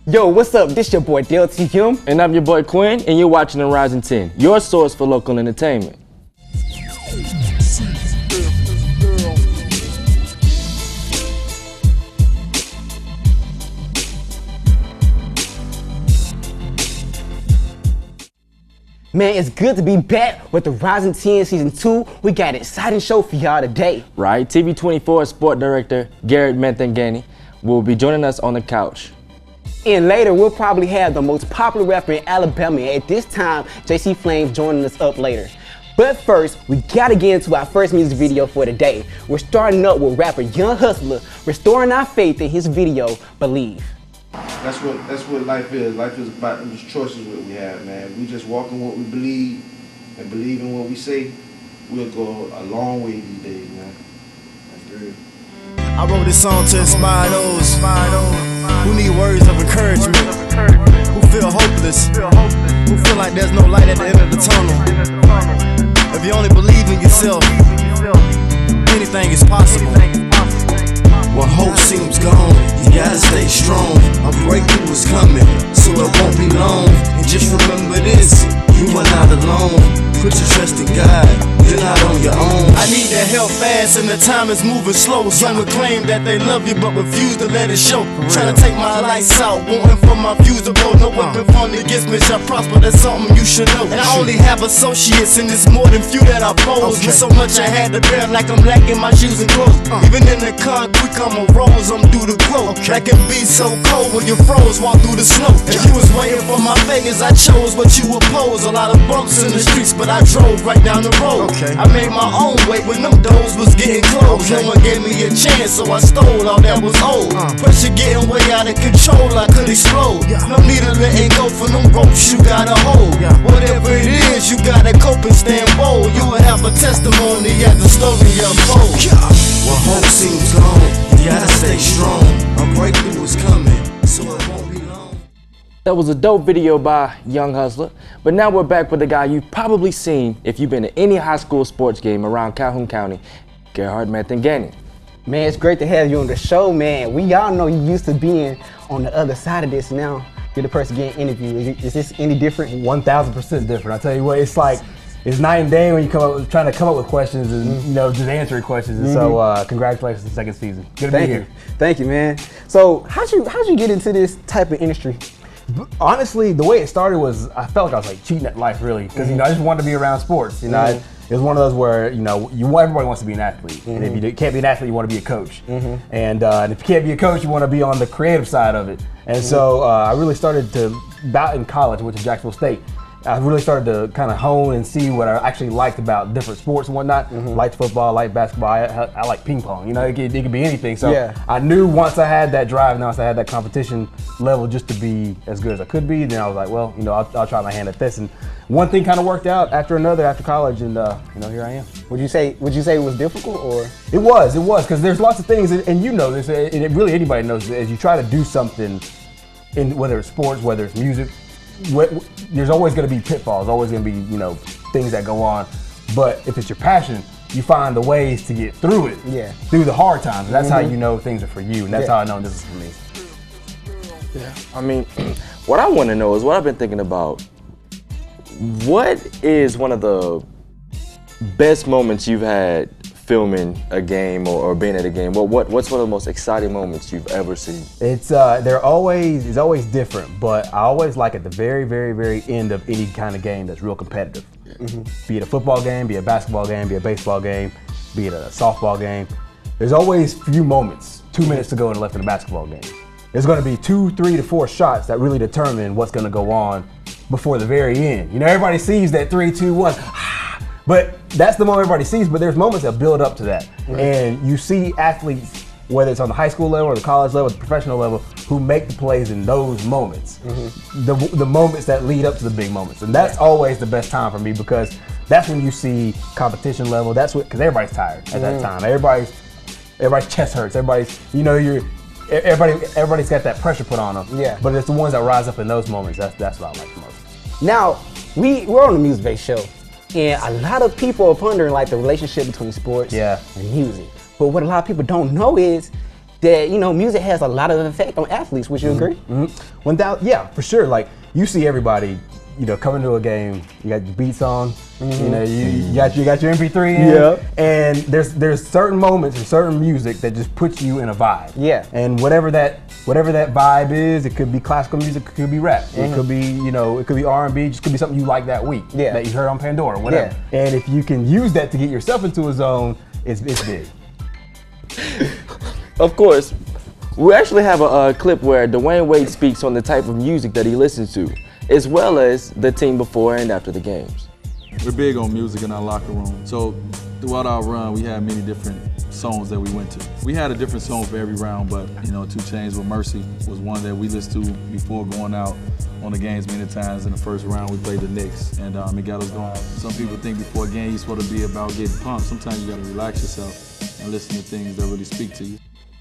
Yo, what's up? This your boy DLTM. And I'm your boy Quinn, and you're watching the Rising 10, your source for local entertainment. Man, it's good to be back with the Rising 10 Season 2. We got an exciting show for y'all today. Right, TV24 sport director Gerhard Mathangani will be joining us on the couch. And later, we'll probably have the most popular rapper in Alabama. At this time, JC Flamez joining us up later. But first, we gotta get into our first music video for today. We're starting up with rapper Young Hustler, restoring our faith in his video, Believe. That's what life is. Life is about those choices that we have, man. We just walk in what we believe and believe in what we say. We'll go a long way these days, man. That's real. I wrote this song to inspire those who need words of encouragement, who feel hopeless, who feel like there's no light at the end of the tunnel. If you only believe in yourself, anything is possible. When hope seems gone, you gotta stay strong. A breakthrough is coming, so it won't be long. And just remember this, you are not alone. Put your trust in God, you're not on your own. I need that help fast and the time is moving slow. Some would claim that they love you but refuse to let it show. Trying to take my lights out, wanting for my views to blow. No weapon formed against me shall prosper, that's something you should know. And I only have associates and it's more than few that I pose. With so much I had to bear like I'm lacking my shoes and clothes. Even in the concrete I'm a rose, I'm due to grow. That can be so cold when you froze, walk through the snow. If you was waiting for my fingers, I chose what you oppose. A lot of bumps in the streets, but I drove right down the road. I made my own way when them doors was getting closed. No one gave me a chance, so I stole all that was old. Pressure getting way out of control, I could explode. No need to letting go from them ropes you gotta hold. Whatever it is, you gotta cope and stand bold. You will have a testimony as the story unfolds. When hope seems gone, you gotta stay strong. A breakthrough is coming, so it won't be long. That was a dope video by Young Hustler, but now we're back with the guy you've probably seen if you've been to any high school sports game around Calhoun County, Gerhard Mathangani. Man, it's great to have you on the show, man. We all know you used to being on the other side of this now. You're the person getting interviewed. Is this any different? 1,000% different. I tell you what, it's like, it's night and day when you trying to come up with questions and just answering questions. And so congratulations on the second season. Good to be here. Thank you, man. So how'd you get into this type of industry? Honestly, the way it started was I felt like I was like cheating at life, really, because I just wanted to be around sports. It was one of those where everybody wants to be an athlete, and if you can't be an athlete, you want to be a coach. And if you can't be a coach, you want to be on the creative side of it. And so I really started to, about in college, I went to Jacksonville State. I really started to kind of hone and see what I actually liked about different sports and whatnot. Liked football, liked basketball, I like ping pong. It could be anything. So I knew once I had that drive and once I had that competition level just to be as good as I could be, then I was like, well, I'll try my hand at this. And one thing kind of worked out after another after college, and here I am. Would you say it was difficult, or? It was, because there's lots of things, and you know this, and really anybody knows this, as you try to do something, in whether it's sports, whether it's music, there's always going to be pitfalls, always going to be things that go on. But if it's your passion, you find the ways to get through it, through the hard times. And that's how you know things are for you, and that's how I know this is for me. Yeah, I mean, what I want to know is what I've been thinking about. What is one of the best moments you've had filming a game or being at a game? What's one of the most exciting moments you've ever seen? It's always different, but I always like at the very, very, very end of any kind of game that's real competitive. Be it a football game, be it a basketball game, be it a baseball game, be it a softball game. There's always few moments, 2 minutes to go left in a basketball game. There's going to be 2, 3 to 4 shots that really determine what's going to go on before the very end. Everybody sees that 3, 2, 1. But that's the moment everybody sees, but there's moments that build up to that. And you see athletes, whether it's on the high school level or the college level, or the professional level, who make the plays in those moments. The moments that lead up to the big moments. And that's always the best time for me, because that's when you see competition level. That's what, because everybody's tired at that time. Everybody's chest hurts. Everybody's got that pressure put on them. But it's the ones that rise up in those moments. That's what I like the most. Now, we're on a music-based show. And a lot of people are pondering the relationship between sports and music. But what a lot of people don't know is that, you know, music has a lot of effect on athletes. Would you agree? Yeah, for sure. Like, you see everybody, you know, coming to a game, you got your beats on, you know, you got your MP3 in, and there's certain moments and certain music that just puts you in a vibe. Yeah. And whatever that vibe is, it could be classical music, it could be rap, it could be, you know, it could be R&B, just could be something you like that week, that you heard on Pandora, whatever. Yeah. And if you can use that to get yourself into a zone, it's big. Of course, we actually have a clip where Dwayne Wade speaks on the type of music that he listens to, as well as the team before and after the games. We're big on music in our locker room. So throughout our run, we had many different songs that we went to. We had a different song for every round, but you know, 2 Chainz with Mercy was one that we listened to before going out on the games many times. In the first round, we played the Knicks, and it got us going. Some people think before a game, you're supposed to be about getting pumped. Sometimes you gotta relax yourself and listen to things that really speak to you.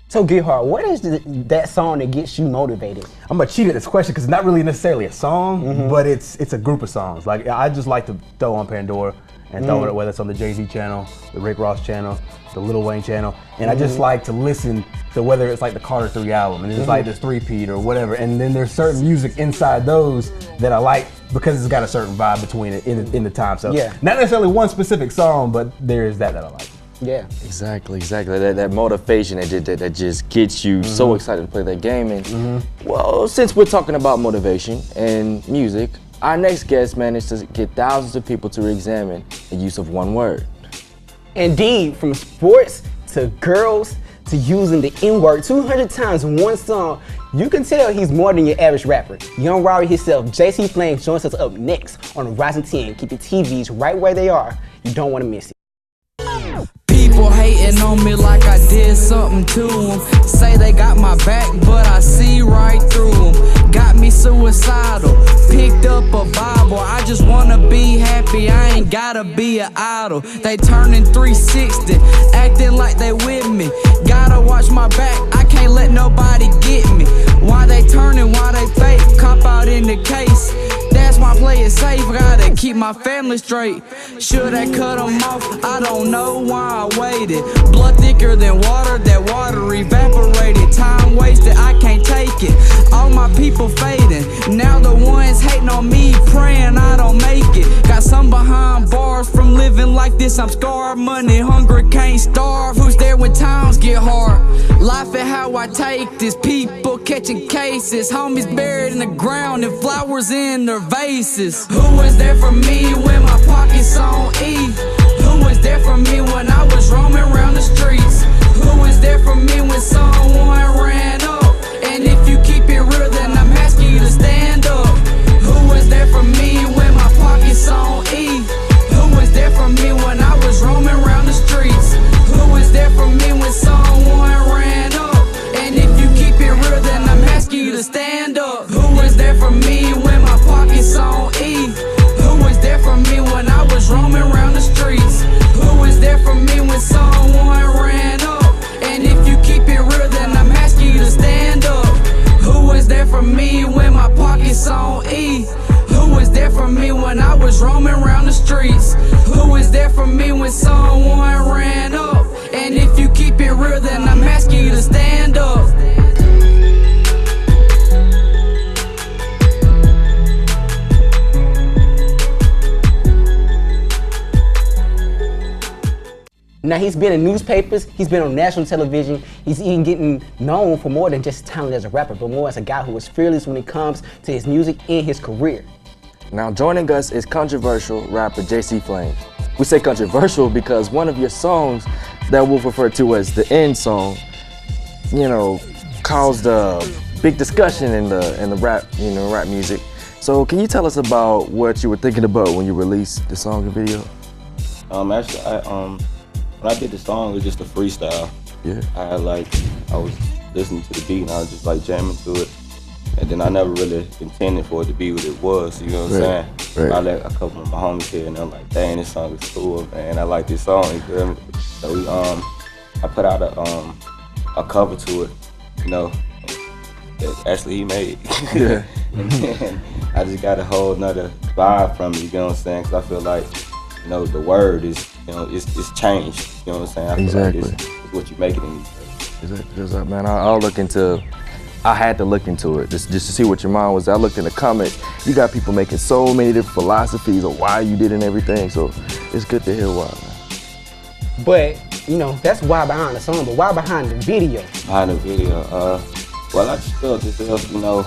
So Gerhard, what is that song that gets you motivated? I'm gonna cheat at this question because it's not really necessarily a song, but it's a group of songs. Like, I just like to throw on Pandora and throw it, whether it's on the Jay-Z channel, the Rick Ross channel, the Lil Wayne channel, and I just like to listen to whether it's like the Carter 3 album and it's like this 3-peat or whatever, and then there's certain music inside those that I like because it's got a certain vibe between it in the time. So not necessarily one specific song, but there is that I like. Yeah. Exactly. That motivation that just gets you so excited to play that game. And well, since we're talking about motivation and music, our next guest managed to get thousands of people to re-examine the use of one word. Indeed, from sports to girls to using the N-word 200 times in one song, you can tell he's more than your average rapper. Young Rari himself, JC Flamez, joins us up next on the Rising 10. Keep your TVs right where they are. You don't want to miss it. People hating on me like I did something to them. Say they got my back, but I see right through them. Got me suicidal, picked up a Bible. I just wanna be happy, I ain't gotta be an idol. They turning 360, acting like they with me. Gotta watch my back, I can't let nobody get me. Why they turning, why they fake, cop out in the case. That's why I play it safe, gotta keep my family straight. Should I cut them off? I don't know why I waited. Blood thicker than water, that water evaporated. Time wasted, I can't take it. All my people fading, now the ones hating on me, praying I don't make it. Got some behind bars from living like this, I'm scarred. Money, hungry, can't starve. Who's there when times get hard? Life is how I take this. People catching cases, homies buried in the ground and flowers in their vases. Who was there for me when my pockets on E? Who was there for me when I was roaming around the streets? Who was there for me when someone ran up? And if you keep it real, then I'm asking you to stand up. Who was there for me when my pockets on E? Who was there for me when I was roaming around the streets? Who was there for me when someone ran up? And if you keep it real, then I'm asking you to stand up. Who was there for me when my pockets on E? Who was there for me when I was roaming around the streets? Who was there for me when someone ran up? And if you keep it real, then I'm asking you to stand up. Who was there for me when my pockets on E? Who was there for me when I was roaming around the streets? Who was there for me when someone ran up? And if you keep it real, then I'm asking you to stand up. Now he's been in newspapers, he's been on national television, he's even getting known for more than just talent as a rapper, but more as a guy who is fearless when it comes to his music and his career. Now joining us is controversial rapper JC Flamez. We say controversial because one of your songs that we'll refer to as the end song, you know, caused a big discussion in the rap, rap music. So can you tell us about what you were thinking about when you released the song and video? Actually, when I did the song, it was just a freestyle. Yeah. I was listening to the beat and I was just like jamming to it. And then I never really intended for it to be what it was, you know what I'm saying? I let a couple of my homies hear it and they're like, dang, this song is cool, man. I like this song, you feel me? So I put out a cover to it, you know, that actually he made. Yeah. And then I just got a whole nother vibe from it, you know what I'm saying? Because I feel like, you know, the word is, you know, it's changed, you know what I'm saying? I feel like it's what you make it in. Because man, I'll look into. I had to look into it just to see what your mind was. I looked in the comments. You got people making so many different philosophies of why you did and everything. So it's good to hear why, man. But you know, that's why behind the song. But why behind the video? Behind the video, well, I just feel this, you know,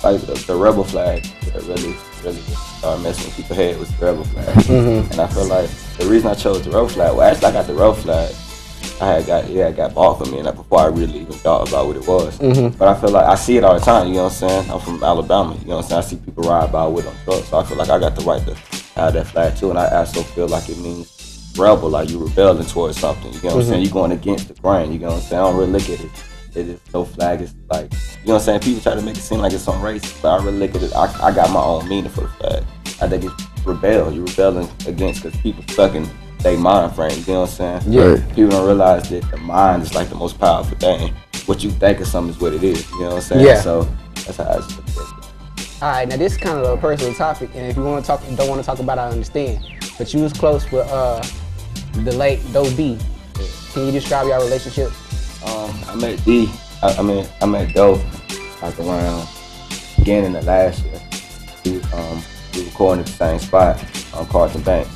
like the rebel flag that really started messing with people's head was the rebel flag. And I feel like the reason I chose the rebel flag, well, actually I got the rebel flag. It got bought for me, and before I really even thought about what it was. But I feel like I see it all the time. You know what I'm saying? I'm from Alabama. You know what I'm saying? I see people ride by with on trucks, so I feel like I got the right to have that flag too. And I also feel like it means rebel, like you rebelling towards something. You know what I'm saying? You going against the grain. You know what I'm saying? I don't really look at it. It is no flag. It's like, you know what I'm saying? People try to make it seem like it's some race, but I really look at it. I got my own meaning for the flag. I think it's rebel. You're rebelling against because people stuck in they mind frame, you know what I'm saying? Yeah. People don't realize that the mind is like the most powerful thing. What you think of something is what it is, you know what I'm saying? Yeah. So that's how I just look at it. All right, now this is kind of a personal topic, and if you want to talk, don't want to talk about it, I understand. But you was close with the late Doe B. Can you describe your relationship? I met D. I met Doe like around beginning of last year. We recording at the same spot on Carlton Bank.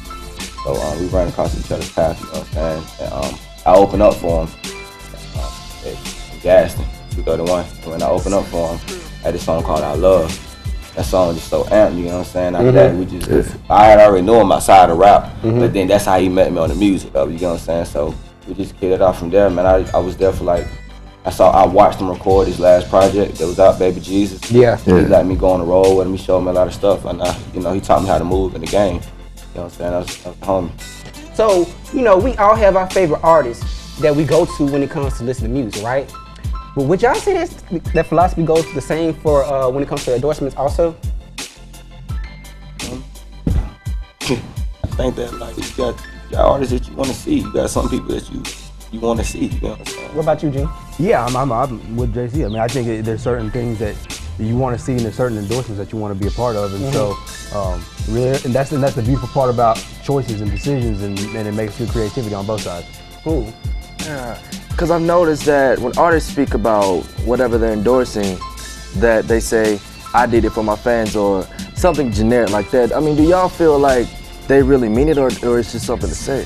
So we ran across each other's path, you know what I'm saying? And I opened up for him at Gaston, 231. And when I opened up for him, I had this song called I Love. That song was just so amped, you know what I'm saying? After that, we just, I had already knew him outside of rap, but then that's how he met me on the music, though, you know what I'm saying? So we just kicked it off from there, man. I was there for like, I watched him record his last project that was out, Baby Jesus. Yeah. He let me go on the road with him, he showed me a lot of stuff, and you know, he taught me how to move in the game. You know what I'm saying? That was the homie. So, you know, we all have our favorite artists that we go to when it comes to listening to music, right? But would y'all say that philosophy goes the same for when it comes to endorsements also? I think that like you got artists that you want to see. You got some people that you want to see. You know what I'm saying? What about you, Gene? Yeah, I'm with JC. I mean, I think there's certain things that you want to see and there's certain endorsements that you want to be a part of, and so really, and that's the beautiful part about choices and decisions, and it makes good creativity on both sides. Cool. Yeah, because I've noticed that when artists speak about whatever they're endorsing, that they say, I did it for my fans or something generic like that. I mean, do y'all feel like they really mean it or it's just something to say?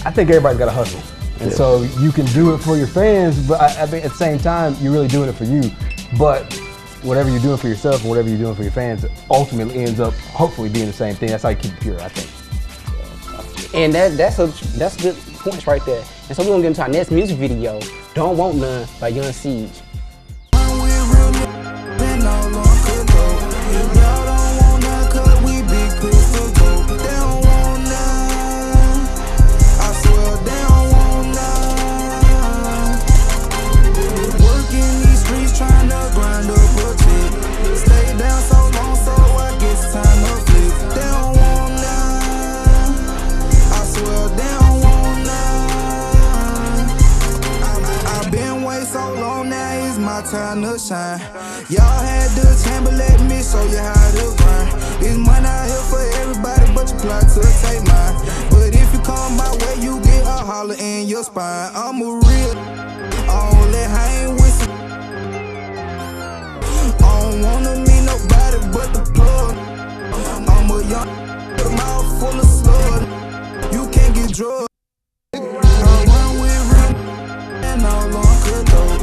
I think everybody's got to hustle. And so you can do it for your fans, but I mean, at the same time, you're really doing it for you. But whatever you're doing for yourself and whatever you're doing for your fans ultimately ends up hopefully being the same thing. That's how you keep it pure, I think. And that's good points right there. And so we're gonna get into our next music video, Don't Want None by Young Siege. Time to shine. Y'all had the time, but let me show you how to grind. This money out here for everybody, but you plot to take mine. But if you come my way, you get a holler in your spine. I'm a real, I don't let hang with some. I don't wanna meet nobody but the plug. I'm a young, with a mouth full of slug. You can't get drugged. I run with real, and all on good though.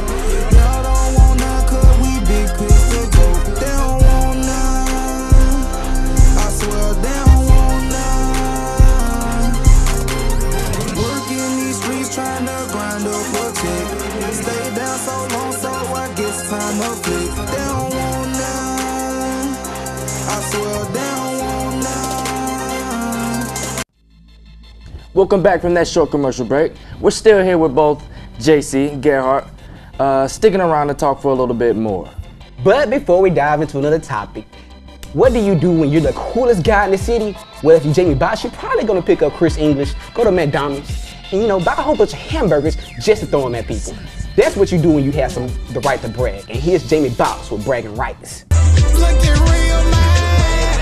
Welcome back from that short commercial break. We're still here with both JC and Gerhard, sticking around to talk for a little bit more. But before we dive into another topic, what do you do when you're the coolest guy in the city? Well, if you're Jamie Bosch, you're probably gonna pick up Chris English, go to McDonald's, and buy a whole bunch of hamburgers just to throw them at people. That's what you do when you have the right to brag. And here's Jamie Bosch with bragging rights. Looking real mad.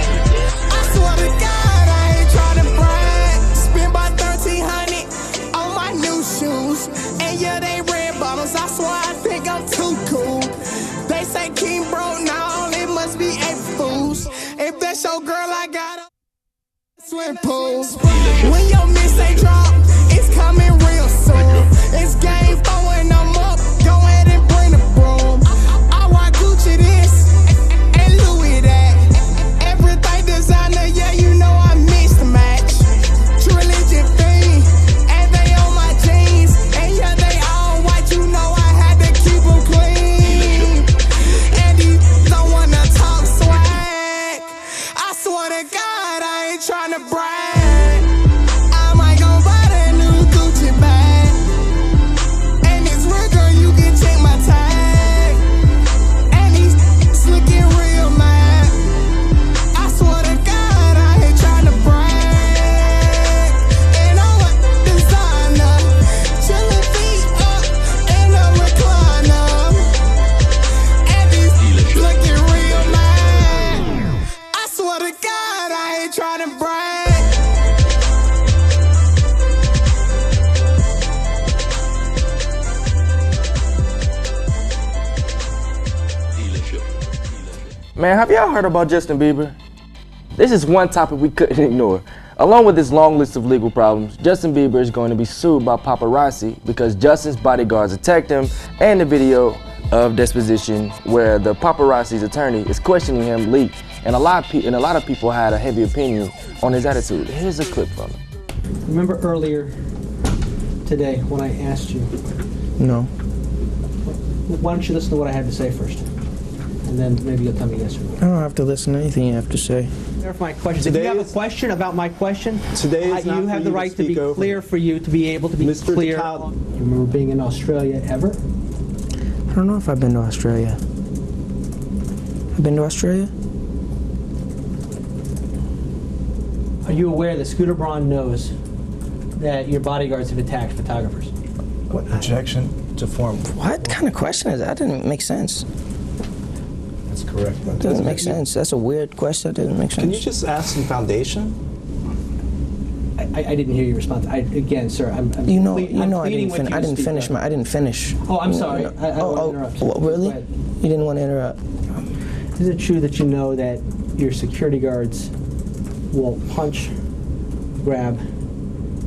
I swear to God, I ain't trying to brag. Spent about $1,300 on my new shoes, and yeah, they red bottoms. I That's your girl, I got a swim pool. When your mixtape drop, it's coming real soon. It's game 4 and I'm up. Go ahead and bring the broom. I rock Gucci this and Louis that. Everything designer, yeah, you know I mix the match. True religion fiend, and they on my jeans. And yeah, they all white, you know I had to keep them clean. And these don't wanna talk swag. I swear to God, I ain't tryna brag. I might go buy that new Gucci bag. And this real girl, you can check my tag. And these looking real mad. I swear to God, I ain't tryna brag. And I'm a designer, chillin' feet up in a recliner. And these looking real mad. I swear to God, I ain't tryna brag. Man, have y'all heard about Justin Bieber? This is one topic we couldn't ignore. Along with this long list of legal problems, Justin Bieber is going to be sued by paparazzi because Justin's bodyguards attacked him, and the video of disposition where the paparazzi's attorney is questioning him leaked, and a lot of people had a heavy opinion on his attitude. Here's a clip from it. Remember earlier today when I asked you? No. Why don't you listen to what I had to say first? And then maybe you'll tell me yes or no. I don't have to listen to anything you have to say. Clarify my question. If you have a question about my question, today is not you have the right to be clear for you to be able to be Mr. clear. DeCal- You remember being in Australia ever? I don't know if I've been to Australia. I've been to Australia? Are you aware that Scooter Braun knows that your bodyguards have attacked photographers? What objection to form? What kind of question is that? That didn't make sense. That's correct. That doesn't make sense. That's a weird question. That doesn't make sense. Can you just ask some foundation? I didn't hear your response. Again, sir, I'm I didn't finish. Oh, I'm sorry. I don't want to interrupt. Well, really? You didn't want to interrupt. Is it true that you know that your security guards will punch, grab,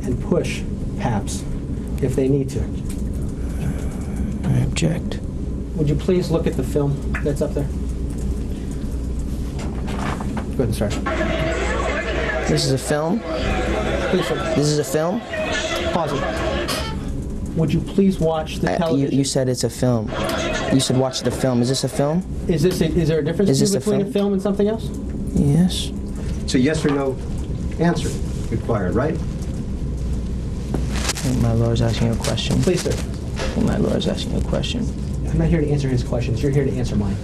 and push Paps if they need to? I object. Would you please look at the film that's up there? Go ahead and start. This is a film? Please, sir. This is a film? Pause it. Would you please watch the television? You said it's a film. You said watch the film. Is this a film? Is there a difference between a film and something else? Yes. It's a yes or no answer required, right? I think my lawyer's asking you a question. Please, sir. My lawyer's asking you a question. I'm not here to answer his questions. You're here to answer mine.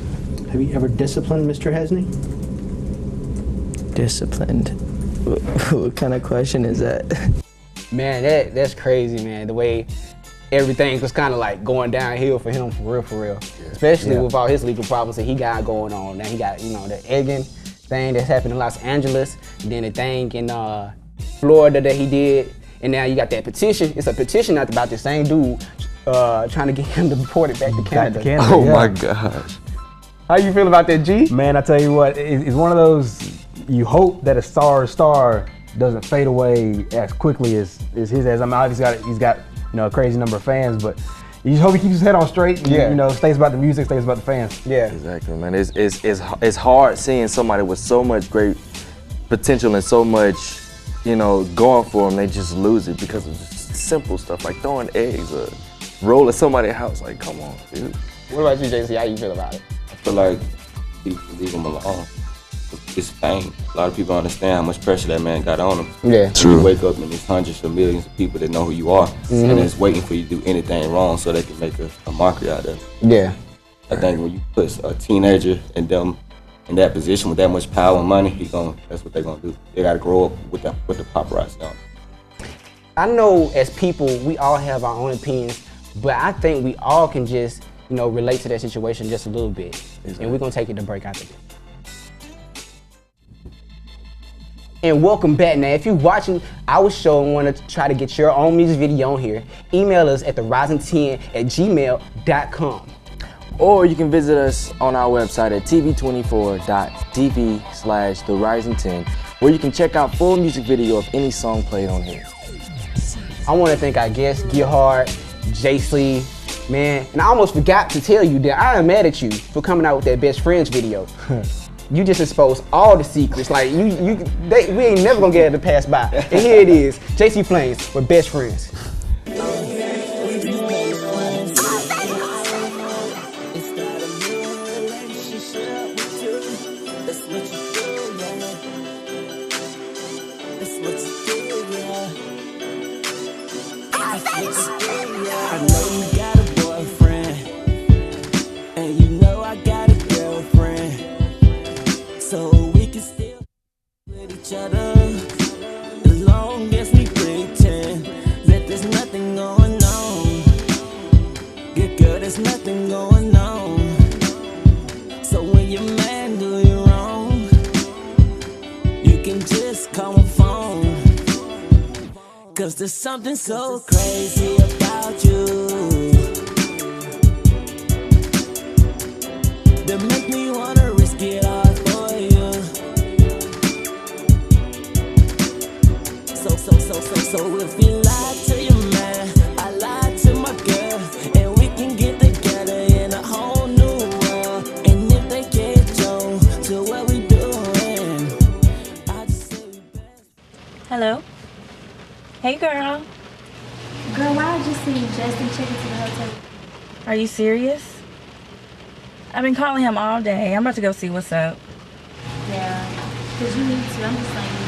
Have you ever disciplined Mr. Hesney? Disciplined? What kind of question is that? Man, that's crazy, man. The way everything was kind of like going downhill for him, for real. Yeah. Especially with all his legal problems that he got going on. Now he got, the egging thing that's happened in Los Angeles, and then the thing in Florida that he did, and now you got that petition. It's a petition about the same dude trying to get him deported back to Canada. Oh my gosh. How you feel about that, G? Man, I tell you what, it's one of those, you hope that a star doesn't fade away as quickly as his has. I mean, obviously he's got a crazy number of fans, but you just hope he keeps his head on straight and stays about the music, stays about the fans. Yeah. Exactly, man. It's hard seeing somebody with so much great potential and so much, going for them, they just lose it because of just simple stuff like throwing eggs or rolling somebody's house. Like, come on, dude. What about you, JC? How you feel about it? I feel like people leave him alone. It's fame. A lot of people understand how much pressure that man got on him. Yeah. True. You wake up and there's hundreds of millions of people that know who you are, and it's waiting for you to do anything wrong so they can make a mockery out of it. Yeah. I think when you put a teenager and them in that position with that much power and money, that's what they're gonna do. They gotta grow up with the paparazzi on. I know as people, we all have our own opinions, but I think we all can just, relate to that situation just a little bit. Exactly. And we're gonna take it to break after this. And welcome back. Now, if you're watching our show and want to try to get your own music video on here, email us at therising10@gmail.com. Or you can visit us on our website at tv24.tv/TheRising10, where you can check out full music video of any song played on here. I want to thank our guests, Gerhard, JC, man, and I almost forgot to tell you that I am mad at you for coming out with that Best Friends video. You just exposed all the secrets. Like we ain't never gonna get it to pass by. And here it is, JC Flamez with Best Friends. I know you got a boyfriend, and you know I got a girlfriend, so we can still with each other as long as we pretend that there's nothing going on. Good girl, there's nothing going on. So when your man do you wrong, you can just call my phone. 'Cause there's something so crazy about you that make me wanna risk it all for you. So if you lie to your man, I lie to my girl, and we can get together in a whole new world. And if they can't go to what we doing, I just say we best. Hello? Hey, girl. Girl, why I just see Justin checking to the hotel? Are you serious? I've been calling him all day. I'm about to go see what's up. Yeah, because you need to. I'm just letting you know.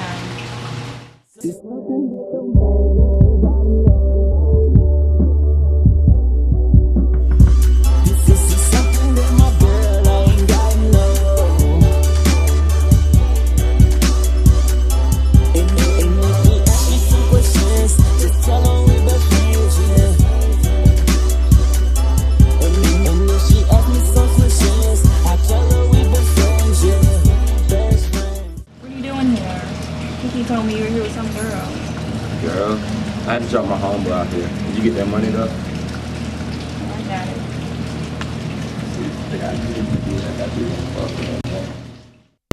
He told me you were here with some girl. Girl, I had to drop my homeboy out here. Did you get that money though? I got it. I got you.